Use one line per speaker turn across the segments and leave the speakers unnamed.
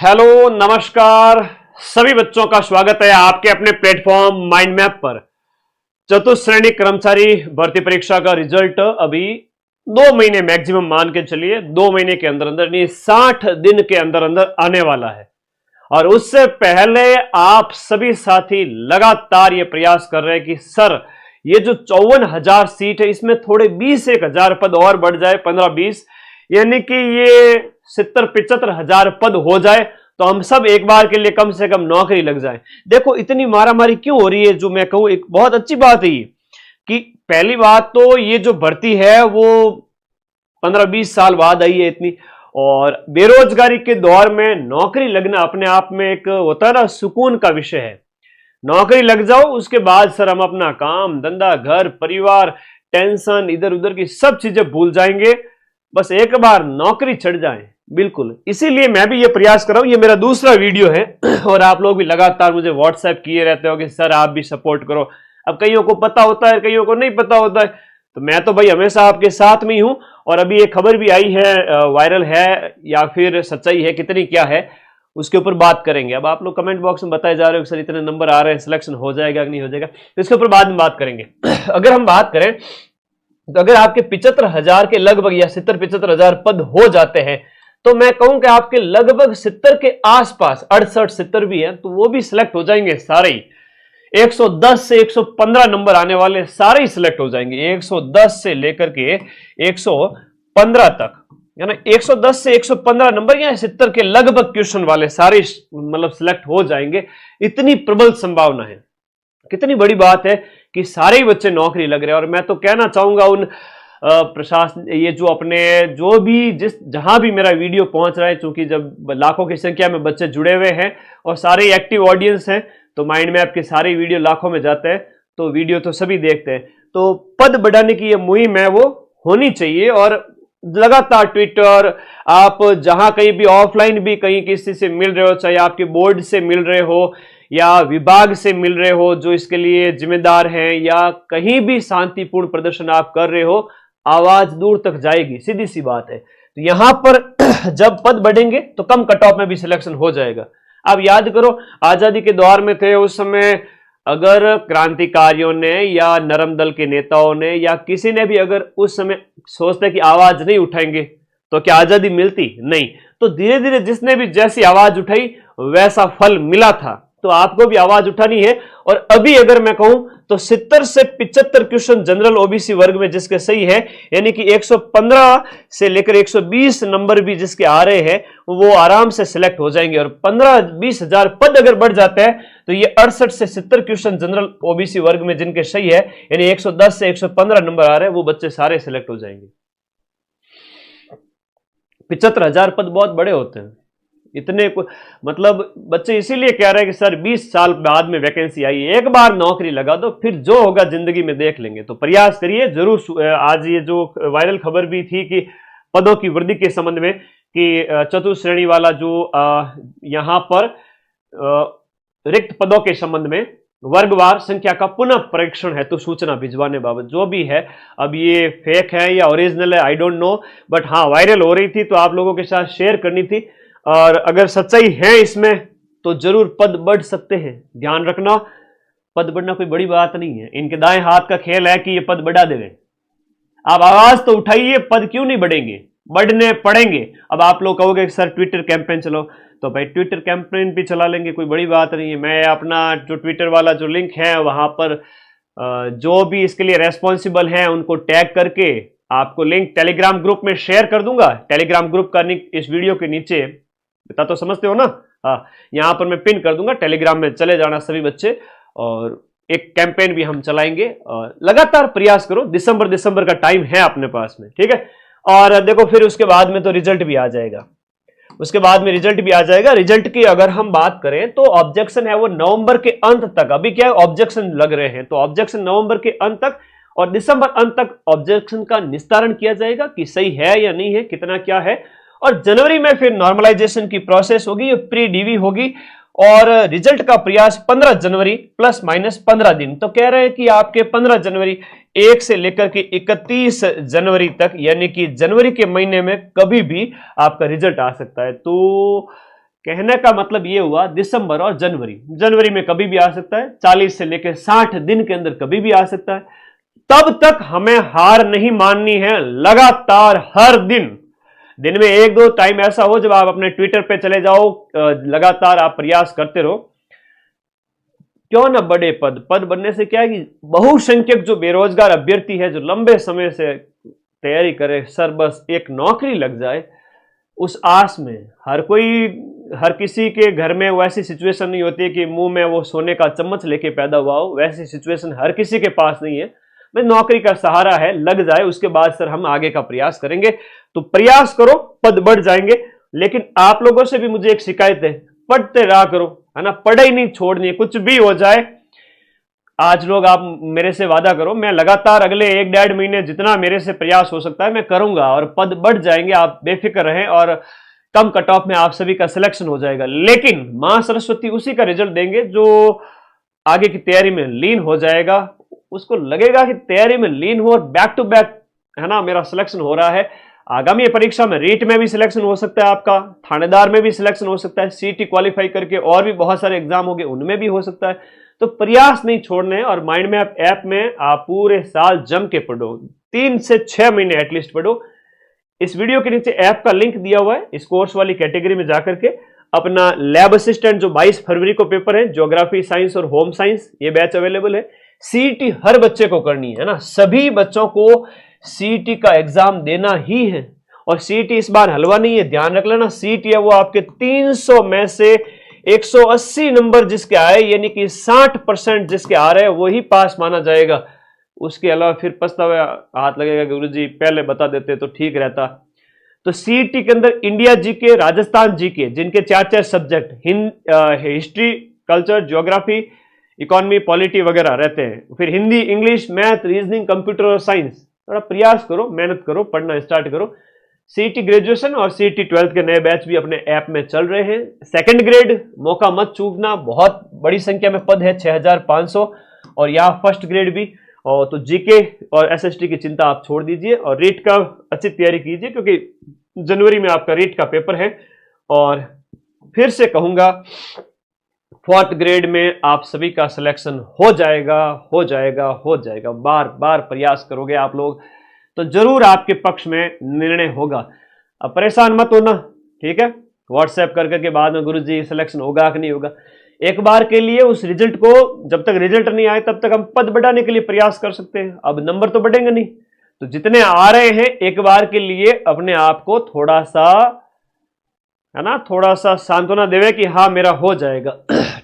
Hello नमस्कार सभी बच्चों का स्वागत है आपके अपने प्लेटफॉर्म माइंड मैप पर। चतुर्थ श्रेणी कर्मचारी भर्ती परीक्षा का रिजल्ट अभी 2 महीने मैक्सिमम मान के चलिए 2 महीने के अंदर अंदर नहीं 60 दिन के अंदर अंदर आने वाला है। और उससे पहले आप सभी साथी लगातार ये प्रयास कर रहे हैं कि सर ये जो 54,000 सीट है इसमें थोड़े 20-1,000 पद और बढ़ जाए, 15-20, यानी कि ये 70-75,000 पद हो जाए तो हम सब एक बार के लिए कम से कम नौकरी लग जाए। देखो इतनी मारामारी क्यों हो रही है, जो मैं कहूं एक बहुत अच्छी बात है ये कि पहली बात तो ये जो भर्ती है वो 15-20 साल बाद आई है इतनी, और बेरोजगारी के दौर में नौकरी लगना अपने आप में एक होता है ना सुकून का विषय है। नौकरी लग जाओ उसके बाद सर हम अपना काम धंधा घर परिवार टेंशन इधर उधर की सब चीजें भूल जाएंगे, बस एक बार नौकरी चढ़ जाए। बिल्कुल इसीलिए मैं भी ये प्रयास कर रहा हूं, ये मेरा दूसरा वीडियो है और आप लोग भी लगातार मुझे व्हाट्सएप किए रहते हो कि सर आप भी सपोर्ट करो। अब कईयों को पता होता है कईयों को नहीं पता होता है, तो मैं तो भाई हमेशा आपके साथ में ही हूं। और अभी एक खबर भी आई है, वायरल है या फिर सच्चाई है कितनी क्या है उसके ऊपर बात करेंगे। अब आप लोग कमेंट बॉक्स में बताए जा रहे हो कि सर इतने नंबर आ रहे हैं सिलेक्शन हो जाएगा कि नहीं हो जाएगा, तो इसके ऊपर बाद में बात करेंगे। अगर हम बात करें तो अगर आपके 75,000 के लगभग या 70-75,000 पद हो जाते हैं तो मैं कहूं कि आपके लगभग 70 के आसपास 68-70 भी है तो वो भी सिलेक्ट हो जाएंगे सारे ही। 110 से 115 नंबर आने वाले सारे ही सिलेक्ट हो जाएंगे, 110 से लेकर के 115 तक, यानी 110 से 115 नंबर या 70 के लगभग क्वेश्चन वाले सारे मतलब सिलेक्ट हो जाएंगे। इतनी प्रबल संभावना है, कितनी बड़ी बात है कि सारे ही बच्चे नौकरी लग रहे हैं। और मैं तो कहना चाहूंगा उन प्रशासन ये जो अपने जो भी जिस जहां भी मेरा वीडियो पहुंच रहा है, चूंकि जब लाखों की संख्या में बच्चे जुड़े हुए हैं और सारे एक्टिव ऑडियंस हैं तो माइंड मैप के सारे वीडियो लाखों में जाते हैं, तो वीडियो तो सभी देखते हैं। तो पद बढ़ाने की ये मुहिम है वो होनी चाहिए और लगातार ट्विटर आप जहां कहीं भी ऑफलाइन भी कहीं किसी से मिल रहे हो, चाहे आपके बोर्ड से मिल रहे हो या विभाग से मिल रहे हो जो इसके लिए जिम्मेदार हैं, या कहीं भी शांतिपूर्ण प्रदर्शन आप कर रहे हो, आवाज दूर तक जाएगी, सीधी सी बात है। तो यहां पर जब पद बढ़ेंगे तो कम कट ऑफ में भी सिलेक्शन हो जाएगा। अब याद करो आजादी के दौर में थे उस समय, अगर क्रांतिकारियों ने या नरम दल के नेताओं ने या किसी ने भी अगर उस समय सोचते कि आवाज नहीं उठाएंगे तो क्या आजादी मिलती? नहीं। तो धीरे धीरे जिसने भी जैसी आवाज उठाई वैसा फल मिला था, तो आपको भी आवाज उठानी है। और अभी अगर मैं कहूं तो 70 से 75 क्वेश्चन जनरल ओबीसी वर्ग में जिसके सही है, यानी कि 115 से लेकर 120 नंबर भी जिसके आ रहे हैं वो आराम से सिलेक्ट हो जाएंगे। और 15-20 हजार पद अगर बढ़ जाते हैं तो ये 68 से 70 क्वेश्चन जनरल ओबीसी वर्ग में जिनके सही है, यानी 110 से 115 नंबर आ रहे हैं, वो बच्चे सारे सिलेक्ट हो जाएंगे। 75,000 पद बहुत बड़े होते हैं, इतने मतलब बच्चे इसीलिए कह रहे हैं कि सर 20 साल बाद में वैकेंसी आई है, एक बार नौकरी लगा दो फिर जो होगा जिंदगी में देख लेंगे। तो प्रयास करिए जरूर। आज ये जो वायरल खबर भी थी कि पदों की वृद्धि के संबंध में कि चतुर्थ श्रेणी वाला जो यहां पर रिक्त पदों के संबंध में वर्गवार संख्या का पुनः परीक्षण है तो सूचना भिजवाने बाबत जो भी है, अब ये फेक है या ओरिजिनल है आई डोंट नो, बट हाँ वायरल हो रही थी तो आप लोगों के साथ शेयर करनी थी। और अगर सच्चाई है इसमें तो जरूर पद बढ़ सकते हैं, ध्यान रखना। पद बढ़ना कोई बड़ी बात नहीं है, इनके दाएं हाथ का खेल है कि ये पद बढ़ा देंगे। आप आवाज तो उठाइए, पद क्यों नहीं बढ़ेंगे, बढ़ने पड़ेंगे। अब आप लोग कहोगे सर ट्विटर कैंपेन चलो, तो भाई ट्विटर कैंपेन भी चला लेंगे, कोई बड़ी बात नहीं है। मैं अपना जो ट्विटर वाला जो लिंक है वहां पर जो भी इसके लिए रेस्पॉन्सिबल है उनको टैग करके आपको लिंक टेलीग्राम ग्रुप में शेयर कर दूंगा। टेलीग्राम ग्रुप का लिंक इस वीडियो के नीचे, बता तो समझते हो ना, हाँ यहां पर मैं पिन कर दूंगा, टेलीग्राम में चले जाना सभी बच्चे। और एक कैंपेन भी हम चलाएंगे और लगातार प्रयास करो, दिसंबर का टाइम है अपने पास में, ठीक है। और देखो फिर उसके बाद में तो रिजल्ट भी आ जाएगा, उसके बाद में रिजल्ट भी आ जाएगा। रिजल्ट की अगर हम बात करें तो ऑब्जेक्शन है वो नवंबर के अंत तक, अभी क्या है ऑब्जेक्शन लग रहे हैं तो ऑब्जेक्शन नवंबर के अंत तक और दिसंबर अंत तक ऑब्जेक्शन का निस्तारण किया जाएगा कि सही है या नहीं है, कितना क्या है। और जनवरी में फिर नॉर्मलाइजेशन की प्रोसेस होगी, प्री डीवी होगी और रिजल्ट का प्रयास 15 जनवरी प्लस माइनस 15 दिन। तो कह रहे हैं कि आपके 15 जनवरी 1 से लेकर के 31 जनवरी तक, यानी कि जनवरी के महीने में कभी भी आपका रिजल्ट आ सकता है। तो कहने का मतलब ये हुआ दिसंबर और जनवरी। जनवरी में कभी भी आ सकता है, 40 से लेकर 60 दिन के अंदर कभी भी आ सकता है। तब तक हमें हार नहीं माननी है, लगातार हर दिन में एक दो टाइम ऐसा हो जब आप अपने ट्विटर पे चले जाओ, लगातार आप प्रयास करते रहो। क्यों ना बड़े पद बनने से क्या है कि बहुसंख्यक जो बेरोजगार अभ्यर्थी है, जो लंबे समय से तैयारी करे, सर बस एक नौकरी लग जाए, उस आस में हर किसी के घर में वैसी सिचुएशन नहीं होती है कि मुंह में वो सोने का चम्मच लेके पैदा हुआ हो। वैसी सिचुएशन हर किसी के पास नहीं है। मैं नौकरी का सहारा है, लग जाए, उसके बाद सर हम आगे का प्रयास करेंगे। तो प्रयास करो, पद बढ़ जाएंगे। लेकिन आप लोगों से भी मुझे एक शिकायत है, पढ़ते रहा करो, है ना, पढ़ाई नहीं छोड़नी है, कुछ भी हो जाए। आज लोग आप मेरे से वादा करो, मैं लगातार अगले 1-1.5 महीने जितना मेरे से प्रयास हो सकता है मैं करूंगा और पद बढ़ जाएंगे, आप बेफिक्र रहें और कम कट ऑफ में आप सभी का सिलेक्शन हो जाएगा। लेकिन मां सरस्वती उसी का रिजल्ट देंगे जो आगे की तैयारी में लीन हो जाएगा। उसको लगेगा कि तैयारी में लीन हो और बैक टू बैक, है ना, मेरा सिलेक्शन हो रहा है। आगामी परीक्षा में रीट में भी सिलेक्शन हो सकता है, आपका थानेदार में भी सिलेक्शन हो सकता है, सीटी क्वालिफाई करके और भी बहुत सारे एग्जाम होंगे उनमें भी हो सकता है। तो प्रयास नहीं छोड़ने और माइंड मैप ऐप में आप पूरे साल जम के पढ़ो, 3 से 6 महीने एटलीस्ट पढ़ो। इस वीडियो के नीचे ऐप का लिंक दिया हुआ है, इस कोर्स वाली कैटेगरी में जाकर के अपना लैब असिस्टेंट जो 22 फरवरी को पेपर है, ज्योग्राफी, साइंस और होम साइंस, ये बैच अवेलेबल है। सीईटी हर बच्चे को करनी है ना, सभी बच्चों को सीईटी का एग्जाम देना ही है। और सीईटी इस बार हलवा नहीं है, ध्यान रख लेना। सीईटी है वो आपके 300 में से 180 नंबर जिसके आए, यानी कि 60% जिसके आ रहे हैं वही पास माना जाएगा। उसके अलावा फिर पछतावा हाथ लगेगा, गुरुजी पहले बता देते तो ठीक रहता। तो सीईटी के अंदर इंडिया जीके, राजस्थान जीके, जिनके 4-4 subject, history, culture, geography, economy, polity वगैरह रहते हैं। फिर Hindi, English, math, reasoning, computer और साइंस। थोड़ा प्रयास करो, मेहनत करो, पढ़ना स्टार्ट करो। सीईटी ग्रेजुएशन और सीईटी 12th के नए बैच भी अपने ऐप में चल रहे हैं। सेकंड ग्रेड मौका मत चूकना, बहुत बड़ी संख्या में पद है, 6500, और यहाँ फर्स्ट ग्रेड भी। और तो जीके और एसएसटी की चिंता आप छोड़ दीजिए और रीट का अच्छी तैयारी कीजिए, क्योंकि जनवरी में आपका रीट का पेपर है। और फिर से कहूंगा, 4th ग्रेड में आप सभी का सिलेक्शन हो जाएगा, हो जाएगा, हो जाएगा। बार बार प्रयास करोगे आप लोग तो जरूर आपके पक्ष में निर्णय होगा। अब परेशान मत होना, ठीक है। व्हाट्सएप कर करके बाद में गुरुजी सिलेक्शन होगा कि नहीं होगा, एक बार के लिए उस रिजल्ट को, जब तक रिजल्ट नहीं आए तब तक हम पद बढ़ाने के लिए प्रयास कर सकते हैं। अब नंबर तो बढ़ेंगे नहीं, तो जितने आ रहे हैं एक बार के लिए अपने आप को थोड़ा सा, है ना, थोड़ा सा सांत्वना देवे कि हाँ मेरा हो जाएगा,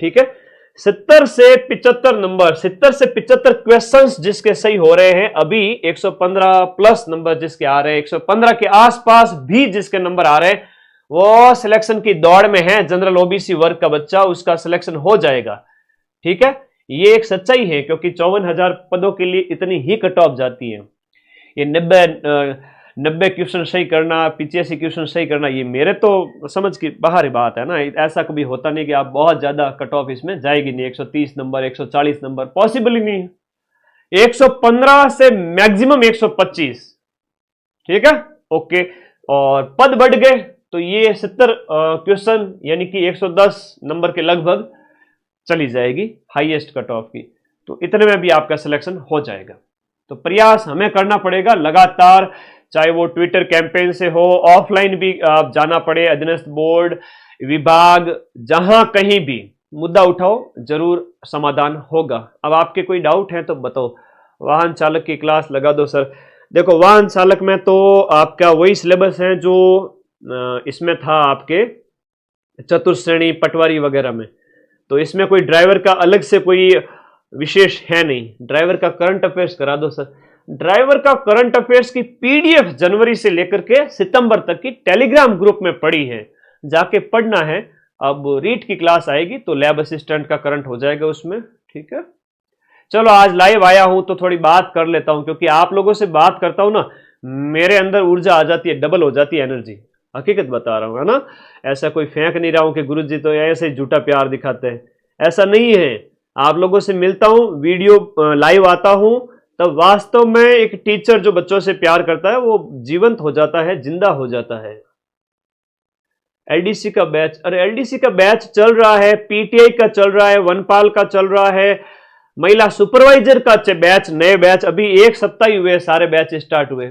ठीक है। 70 से 75 नंबर, 70 से 75 क्वेश्चंस जिसके सही हो रहे हैं, अभी 115 प्लस नंबर जिसके आ रहे हैं, 115 के आसपास भी जिसके नंबर आ रहे हैं, वो सिलेक्शन की दौड़ में है। जनरल ओबीसी वर्ग का बच्चा, उसका सिलेक्शन हो जाएगा, ठीक है। ये एक सच्चाई है, क्योंकि 54,000 पदों के लिए इतनी ही कट ऑफ जाती है। ये 90 क्वेश्चन सही करना, 85 क्वेश्चन सही करना, ये मेरे तो समझ की बाहर बात है ना। ऐसा कभी होता नहीं कि आप बहुत ज्यादा कट ऑफ इसमें जाएगी नहीं। 130 नंबर, 140 नंबर पॉसिबल ही नहीं है। 115 से मैक्सिमम 125, ठीक है, ओके। और पद बढ़ गए तो ये 70 क्वेश्चन यानी कि 110 नंबर के लगभग चली जाएगी हाईएस्ट कट ऑफ की। तो इतने में भी आपका सिलेक्शन हो जाएगा। तो प्रयास हमें करना पड़ेगा लगातार, चाहे वो ट्विटर कैंपेन से हो, ऑफलाइन भी आप जाना पड़े, अधीनस्थ बोर्ड, विभाग, जहां कहीं भी मुद्दा उठाओ, जरूर समाधान होगा। अब आपके कोई डाउट है तो बताओ। वाहन चालक की क्लास लगा दो सर। देखो, वाहन चालक में तो आपका वही सिलेबस है जो इसमें था आपके चतुर्थ श्रेणी, पटवारी वगैरह में। तो इसमें कोई ड्राइवर का अलग से कोई विशेष है नहीं। ड्राइवर का करंट अफेयर्स करा दो सर। ड्राइवर का करंट अफेयर्स की पीडीएफ जनवरी से लेकर के सितंबर तक की टेलीग्राम ग्रुप में पड़ी है, जाके पढ़ना है। अब रीट की क्लास आएगी तो लैब असिस्टेंट का करंट हो जाएगा उसमें, ठीक है। चलो, आज लाइव आया हूं तो थोड़ी बात कर लेता हूं, क्योंकि आप लोगों से बात करता हूं ना, मेरे अंदर ऊर्जा आ जाती है, डबल हो जाती है एनर्जी। हकीकत बता रहा हूं, है ना। ऐसा कोई फेंक नहीं रहा हूं कि गुरुजी तो ऐसे झूठा प्यार दिखाते हैं, ऐसा नहीं है। आप लोगों से मिलता हूं, वीडियो लाइव आता हूं, तब वास्तव में एक टीचर जो बच्चों से प्यार करता है वो जीवंत हो जाता है, जिंदा हो जाता है। एलडीसी का बैच, अरे एलडीसी का बैच चल रहा है, पीटीआई का चल रहा है, वनपाल का चल रहा है, महिला सुपरवाइजर का बैच, नए बैच अभी एक सप्ताह ही हुए, सारे बैच स्टार्ट हुए।